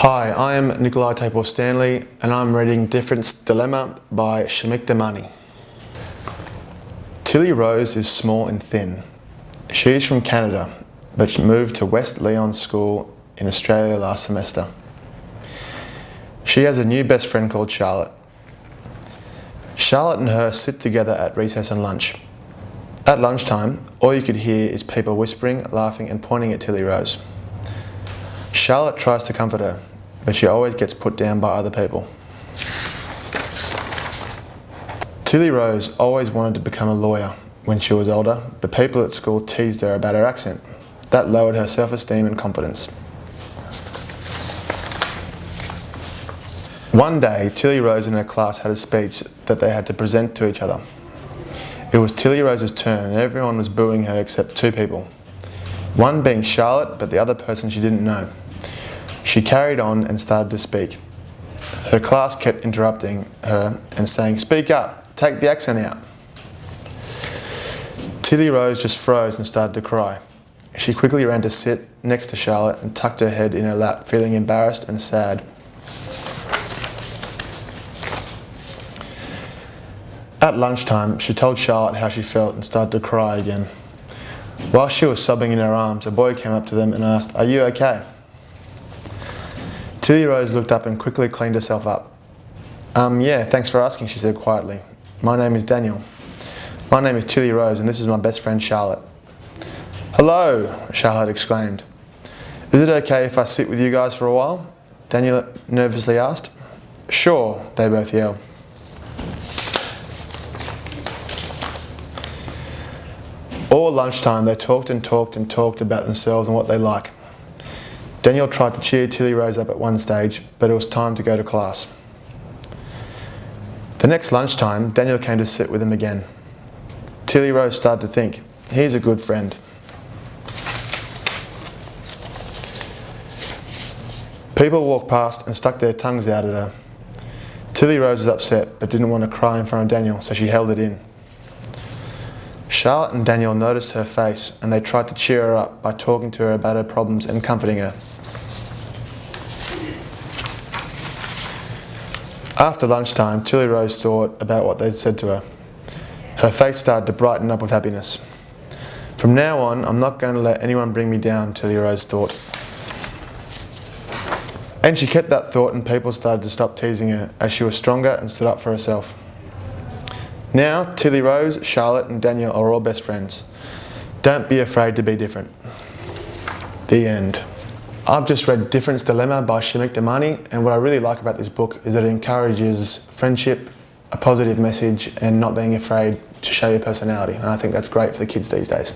Hi, I am Nikoali Topor Stanley and I'm reading Difference Dilemma by Shamikta. Tilly Rose is small and thin. She is from Canada, but she moved to West Leon School in Australia last semester. She has a new best friend called Charlotte. Charlotte and her sit together at recess and lunch. At lunchtime, all you could hear is people whispering, laughing and pointing at Tilly Rose. Charlotte tries to comfort her, but she always gets put down by other people. Tilly Rose always wanted to become a lawyer when she was older, but people at school teased her about her accent. That lowered her self-esteem and confidence. One day, Tilly Rose and her class had a speech that they had to present to each other. It was Tilly Rose's turn and everyone was booing her except two people. One being Charlotte, but the other person she didn't know. She carried on and started to speak. Her class kept interrupting her and saying, "Speak up, take the accent out." Tilly Rose just froze and started to cry. She quickly ran to sit next to Charlotte and tucked her head in her lap, feeling embarrassed and sad. At lunchtime, she told Charlotte how she felt and started to cry again. While she was sobbing in her arms, a boy came up to them and asked, "Are you okay?" Tilly Rose looked up and quickly cleaned herself up. Yeah, thanks for asking," she said quietly. "My name is Daniel." "My name is Tilly Rose and this is my best friend Charlotte." "Hello," Charlotte exclaimed. "Is it okay if I sit with you guys for a while?" Daniel nervously asked. "Sure," they both yelled. All lunchtime they talked and talked and talked about themselves and what they like. Daniel tried to cheer Tilly Rose up at one stage, but it was time to go to class. The next lunchtime, Daniel came to sit with him again. Tilly Rose started to think, he's a good friend. People walked past and stuck their tongues out at her. Tilly Rose was upset, but didn't want to cry in front of Daniel, so she held it in. Charlotte and Daniel noticed her face and they tried to cheer her up by talking to her about her problems and comforting her. After lunchtime, Tilly Rose thought about what they'd said to her. Her face started to brighten up with happiness. "From now on, I'm not going to let anyone bring me down," Tilly Rose thought. And she kept that thought and people started to stop teasing her as she was stronger and stood up for herself. Now, Tilly Rose, Charlotte and Daniel are all best friends. Don't be afraid to be different. The end. I've just read Difference Dilemma by Shamikta, and what I really like about this book is that it encourages friendship, a positive message and not being afraid to show your personality, and I think that's great for the kids these days.